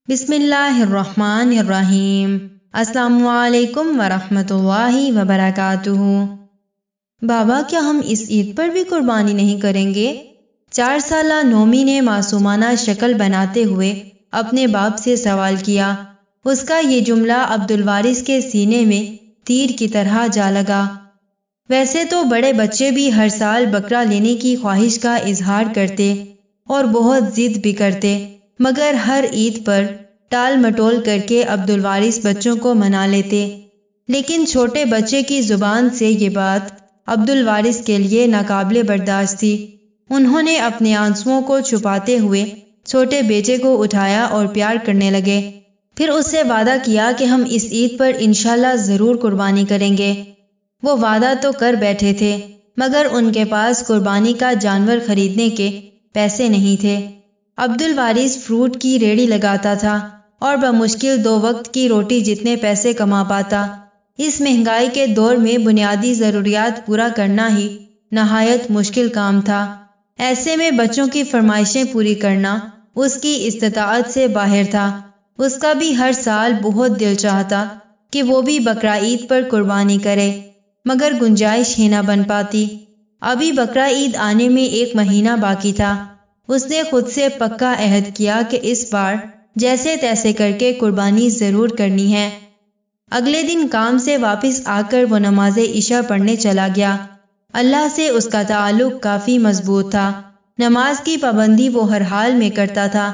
بسم اللہ الرحمن الرحیم۔ السلام علیکم ورحمۃ اللہ وبرکاتہ۔ بابا، کیا ہم اس عید پر بھی قربانی نہیں کریں گے؟ 4 سالہ نومی نے معصومانہ شکل بناتے ہوئے اپنے باپ سے سوال کیا۔ اس کا یہ جملہ عبدالوارث کے سینے میں تیر کی طرح جا لگا۔ ویسے تو بڑے بچے بھی ہر سال بکرا لینے کی خواہش کا اظہار کرتے اور بہت ضد بھی کرتے، مگر ہر عید پر ٹال مٹول کر کے عبدالوارث بچوں کو منا لیتے۔ لیکن چھوٹے بچے کی زبان سے یہ بات عبدالوارث کے لیے ناقابل برداشت تھی۔ انہوں نے اپنے آنسوؤں کو چھپاتے ہوئے چھوٹے بیٹے کو اٹھایا اور پیار کرنے لگے۔ پھر اس سے وعدہ کیا کہ ہم اس عید پر انشاءاللہ ضرور قربانی کریں گے۔ وہ وعدہ تو کر بیٹھے تھے، مگر ان کے پاس قربانی کا جانور خریدنے کے پیسے نہیں تھے۔ عبدالوارث فروٹ کی ریڑھی لگاتا تھا اور بمشکل 2 وقت کی روٹی جتنے پیسے کما پاتا۔ اس مہنگائی کے دور میں بنیادی ضروریات پورا کرنا ہی نہایت مشکل کام تھا۔ ایسے میں بچوں کی فرمائشیں پوری کرنا اس کی استطاعت سے باہر تھا۔ اس کا بھی ہر سال بہت دل چاہتا کہ وہ بھی بقرہ عید پر قربانی کرے، مگر گنجائش ہی نہ بن پاتی۔ ابھی بقرہ عید آنے میں 1 مہینہ باقی تھا۔ اس نے خود سے پکا عہد کیا کہ اس بار جیسے تیسے کر کے قربانی ضرور کرنی ہے۔ اگلے دن کام سے واپس آ کر وہ نماز عشاء پڑھنے چلا گیا۔ اللہ سے اس کا تعلق کافی مضبوط تھا۔ نماز کی پابندی وہ ہر حال میں کرتا تھا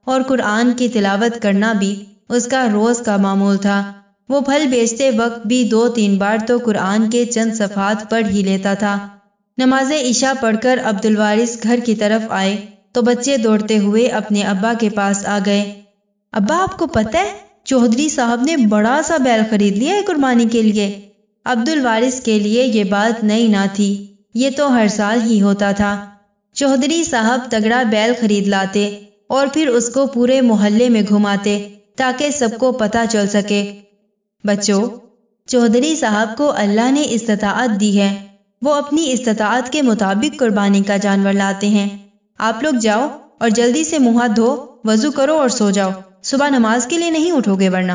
اور قرآن کی تلاوت کرنا بھی اس کا روز کا معمول تھا۔ وہ پھل بیچتے وقت بھی 2-3 بار تو قرآن کے چند صفحات پڑھ ہی لیتا تھا۔ نماز عشاء پڑھ کر عبدالوارث گھر کی طرف آئے تو بچے دوڑتے ہوئے اپنے ابا کے پاس آ گئے۔ ابا، آپ کو پتہ ہے چودھری صاحب نے بڑا سا بیل خرید لیا ہے قربانی کے لیے۔ عبدالوارث کے لیے یہ بات نئی نہ تھی، یہ تو ہر سال ہی ہوتا تھا۔ چودھری صاحب تگڑا بیل خرید لاتے اور پھر اس کو پورے محلے میں گھماتے تاکہ سب کو پتہ چل سکے۔ بچوں، چودھری صاحب کو اللہ نے استطاعت دی ہے، وہ اپنی استطاعت کے مطابق قربانی کا جانور لاتے ہیں۔ آپ لوگ جاؤ اور جلدی سے منہ ہاتھ دھو، وضو کرو اور سو جاؤ، صبح نماز کے لیے نہیں اٹھو گے ورنہ۔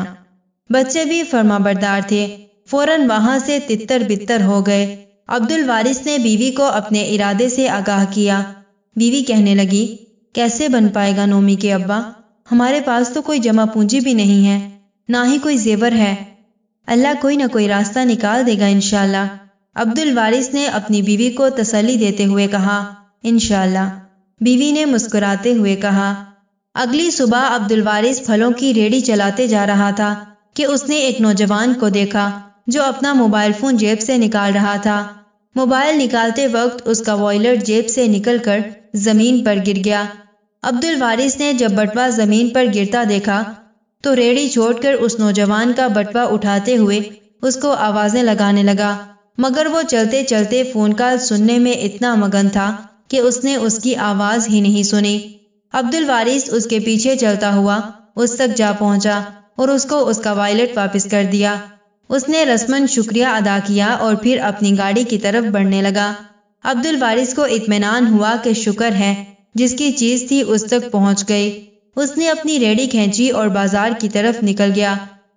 بچے بھی فرما بردار تھے، فوراً وہاں سے تتر بتر ہو گئے۔ عبدالوارث نے بیوی کو اپنے ارادے سے آگاہ کیا۔ بیوی کہنے لگی، کیسے بن پائے گا نومی کے ابا؟ ہمارے پاس تو کوئی جمع پونجی بھی نہیں ہے، نہ ہی کوئی زیور ہے۔ اللہ کوئی نہ کوئی راستہ نکال دے گا انشاءاللہ۔ عبدالوارث نے اپنی بیوی کو تسلی دیتے ہوئے کہا، انشاءاللہ۔ بیوی نے مسکراتے ہوئے کہا۔ اگلی صبح عبدالوارث پھلوں کی ریڑھی چلاتے جا رہا تھا کہ اس نے ایک نوجوان کو دیکھا جو اپنا موبائل فون جیب سے نکال رہا تھا۔ موبائل نکالتے وقت اس کا وائلٹ جیب سے نکل کر زمین پر گر گیا۔ عبدالوارث نے جب بٹوا زمین پر گرتا دیکھا تو ریڑھی چھوڑ کر اس نوجوان کا بٹوا اٹھاتے ہوئے اس کو آوازیں لگانے لگا، مگر وہ چلتے چلتے فون کال سننے میں اتنا مگن تھا کہ اس نے اس کی آواز ہی نہیں سنی۔ عبدالوارث اس کے پیچھے چلتا ہوا اس تک جا پہنچا اور اس کو اس کا وائلٹ واپس کر دیا۔ اس نے رسماً شکریہ ادا کیا اور پھر اپنی گاڑی کی طرف بڑھنے لگا۔ عبدالوارث کو اطمینان ہوا کہ شکر ہے جس کی چیز تھی اس تک پہنچ گئی۔ اس نے اپنی ریڑھی کھینچی اور بازار کی طرف نکل گیا۔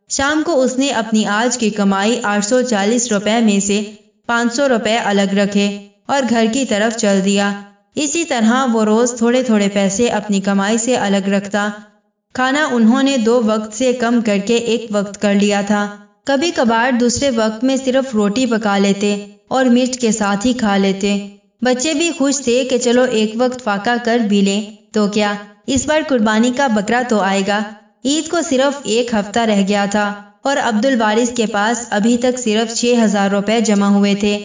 شام کو اس نے اپنی آج کی کمائی 840 روپے میں سے 500 روپے الگ رکھے اور گھر کی طرف چل دیا۔ اسی طرح وہ روز تھوڑے تھوڑے پیسے اپنی کمائی سے الگ رکھتا۔ کھانا انہوں نے 2 وقت سے کم کر کے 1 وقت کر لیا تھا۔ کبھی کبھار دوسرے وقت میں صرف روٹی پکا لیتے اور مرچ کے ساتھ ہی کھا لیتے۔ بچے بھی خوش تھے کہ چلو 1 وقت فاقہ کر بھی لیں تو کیا، اس بار قربانی کا بکرا تو آئے گا۔ عید کو صرف 1 ہفتہ رہ گیا تھا اور عبدالوارث کے پاس ابھی تک صرف 6000 روپے جمع ہوئے تھے۔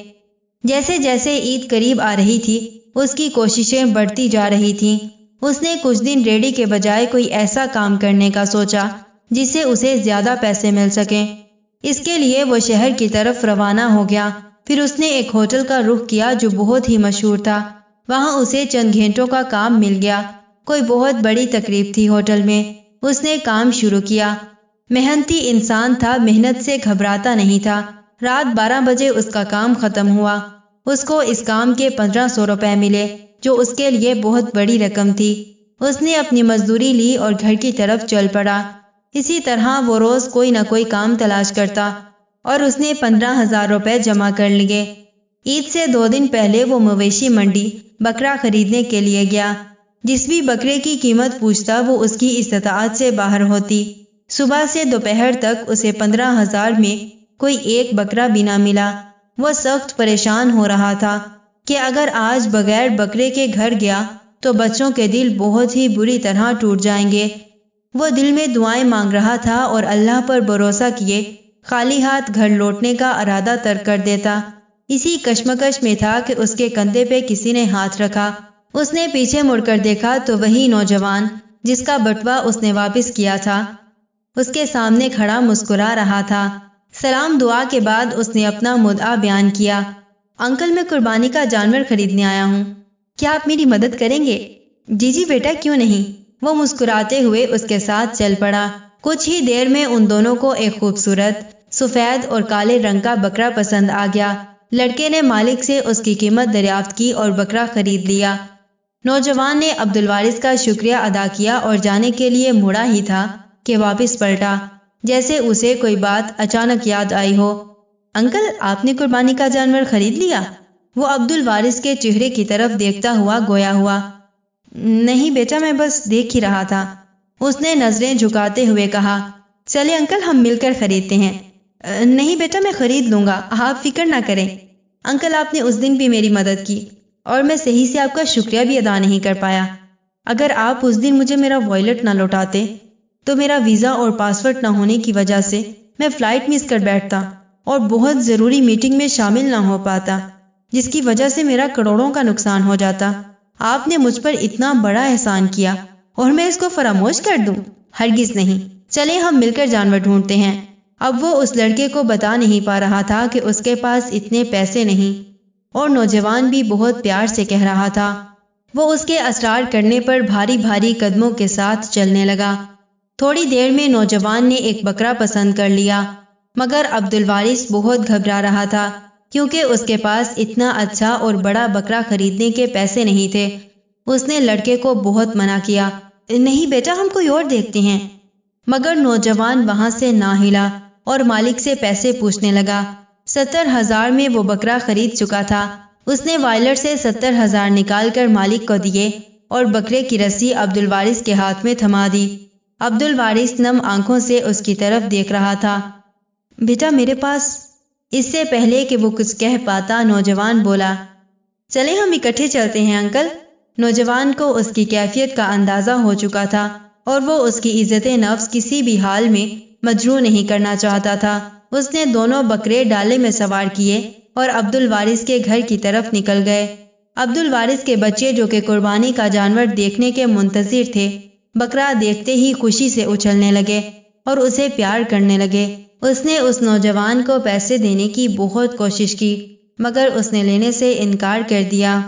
جیسے جیسے عید قریب آ رہی تھی اس کی کوششیں بڑھتی جا رہی تھیں۔ اس نے کچھ دن ریڑھی کے بجائے کوئی ایسا کام کرنے کا سوچا جس سے اسے زیادہ پیسے مل سکیں۔ اس کے لیے وہ شہر کی طرف روانہ ہو گیا۔ پھر اس نے ایک ہوٹل کا رخ کیا جو بہت ہی مشہور تھا۔ وہاں اسے چند گھنٹوں کا کام مل گیا۔ کوئی بہت بڑی تقریب تھی ہوٹل میں۔ اس نے کام شروع کیا۔ محنتی انسان تھا، محنت سے گھبراتا نہیں تھا۔ رات 12 بجے اس کا کام ختم ہوا۔ اس کو اس کام کے 1500 روپے ملے جو اس کے لیے بہت بڑی رقم تھی۔ اس نے اپنی مزدوری لی اور گھر کی طرف چل پڑا۔ اسی طرح وہ روز کوئی نہ کوئی کام تلاش کرتا اور اس نے 15,000 روپے جمع کر لیے۔ عید سے 2 دن پہلے وہ مویشی منڈی بکرا خریدنے کے لیے گیا۔ جس بھی بکرے کی قیمت پوچھتا وہ اس کی استطاعت سے باہر ہوتی۔ صبح سے دوپہر تک اسے 15,000 میں کوئی ایک بکرا بھی نہ ملا۔ وہ سخت پریشان ہو رہا تھا کہ اگر آج بغیر بکرے کے گھر گیا تو بچوں کے دل بہت ہی بری طرح ٹوٹ جائیں گے۔ وہ دل میں دعائیں مانگ رہا تھا اور اللہ پر بھروسہ کیے خالی ہاتھ گھر لوٹنے کا ارادہ ترک کر دیتا۔ اسی کشمکش میں تھا کہ اس کے کندھے پہ کسی نے ہاتھ رکھا۔ اس نے پیچھے مڑ کر دیکھا تو وہی نوجوان جس کا بٹوا اس نے واپس کیا تھا اس کے سامنے کھڑا مسکرا رہا تھا۔ سلام دعا کے بعد اس نے اپنا مدعا بیان کیا۔ انکل، میں قربانی کا جانور خریدنے آیا ہوں، کیا آپ میری مدد کریں گے؟ جی بیٹا، کیوں نہیں۔ وہ مسکراتے ہوئے اس کے ساتھ چل پڑا۔ کچھ ہی دیر میں ان دونوں کو ایک خوبصورت سفید اور کالے رنگ کا بکرا پسند آ گیا۔ لڑکے نے مالک سے اس کی قیمت دریافت کی اور بکرا خرید لیا۔ نوجوان نے عبدالوارث کا شکریہ ادا کیا اور جانے کے لیے مڑا ہی تھا کہ واپس پلٹا، جیسے اسے کوئی بات اچانک یاد آئی ہو۔ انکل، آپ نے قربانی کا جانور خرید لیا؟ وہ عبدالوارث کے چہرے کی طرف دیکھتا ہوا گویا ہوا۔ نہیں بیٹا، میں بس دیکھ ہی رہا تھا، اس نے نظریں جھکاتے ہوئے کہا۔ چلے انکل، ہم مل کر خریدتے ہیں۔ نہیں بیٹا، میں خرید لوں گا، آپ فکر نہ کریں۔ انکل، آپ نے اس دن بھی میری مدد کی اور میں صحیح سے آپ کا شکریہ بھی ادا نہیں کر پایا۔ اگر آپ اس دن مجھے میرا وائلٹ نہ لوٹاتے تو میرا ویزا اور پاسپورٹ نہ ہونے کی وجہ سے میں فلائٹ مس کر بیٹھتا اور بہت ضروری میٹنگ میں شامل نہ ہو پاتا، جس کی وجہ سے میرا کروڑوں کا نقصان ہو جاتا۔ آپ نے مجھ پر اتنا بڑا احسان کیا اور میں اس کو فراموش کر دوں؟ ہرگز نہیں۔ چلے ہم مل کر جانور ڈھونڈتے ہیں۔ اب وہ اس لڑکے کو بتا نہیں پا رہا تھا کہ اس کے پاس اتنے پیسے نہیں، اور نوجوان بھی بہت پیار سے کہہ رہا تھا۔ وہ اس کے اصرار کرنے پر بھاری بھاری قدموں کے ساتھ چلنے لگا۔ تھوڑی دیر میں نوجوان نے ایک بکرا پسند کر لیا، مگر عبدالوارث بہت گھبرا رہا تھا کیونکہ اس کے پاس اتنا اچھا اور بڑا بکرا خریدنے کے پیسے نہیں تھے۔ اس نے لڑکے کو بہت منع کیا، نہیں بیٹا، ہم کوئی اور دیکھتے ہیں۔ مگر نوجوان وہاں سے نہ ہلا اور مالک سے پیسے پوچھنے لگا۔ 70,000 میں وہ بکرا خرید چکا تھا۔ اس نے وائلٹ سے 70,000 نکال کر مالک کو دیے اور بکرے کی رسی عبدالوارث کے ہاتھ میں تھما دی۔ عبدالوارث نم آنکھوں سے اس کی طرف دیکھ رہا تھا۔ بیٹا، میرے پاس… اس سے پہلے کہ وہ کچھ کہہ پاتا نوجوان بولا، چلے ہم اکٹھے چلتے ہیں انکل۔ نوجوان کو اس کی کیفیت کا اندازہ ہو چکا تھا اور وہ اس کی عزت نفس کسی بھی حال میں مجروح نہیں کرنا چاہتا تھا۔ اس نے دونوں بکرے ڈالے میں سوار کیے اور عبدالوارث کے گھر کی طرف نکل گئے۔ عبدالوارث کے بچے جو کہ قربانی کا جانور دیکھنے کے منتظر تھے، بکرا دیکھتے ہی خوشی سے اچھلنے لگے اور اسے پیار کرنے لگے۔ اس نے اس نوجوان کو پیسے دینے کی بہت کوشش کی مگر اس نے لینے سے انکار کر دیا۔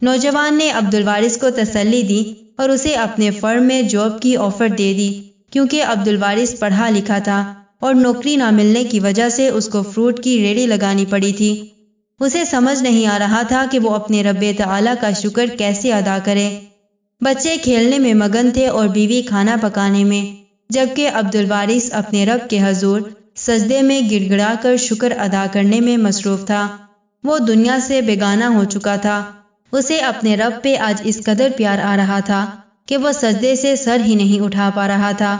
نوجوان نے عبدالوارث کو تسلی دی اور اسے اپنے فرم میں جاب کی آفر دے دی کیونکہ عبدالوارث پڑھا لکھا تھا اور نوکری نہ ملنے کی وجہ سے اس کو فروٹ کی ریڑھی لگانی پڑی تھی۔ اسے سمجھ نہیں آ رہا تھا کہ وہ اپنے رب تعالیٰ کا شکر کیسے ادا کرے۔ بچے کھیلنے میں مگن تھے اور بیوی کھانا پکانے میں، جبکہ عبدالوارث اپنے رب کے حضور سجدے میں گڑ گڑا کر شکر ادا کرنے میں مصروف تھا۔ وہ دنیا سے بیگانہ ہو چکا تھا۔ اسے اپنے رب پہ آج اس قدر پیار آ رہا تھا کہ وہ سجدے سے سر ہی نہیں اٹھا پا رہا تھا۔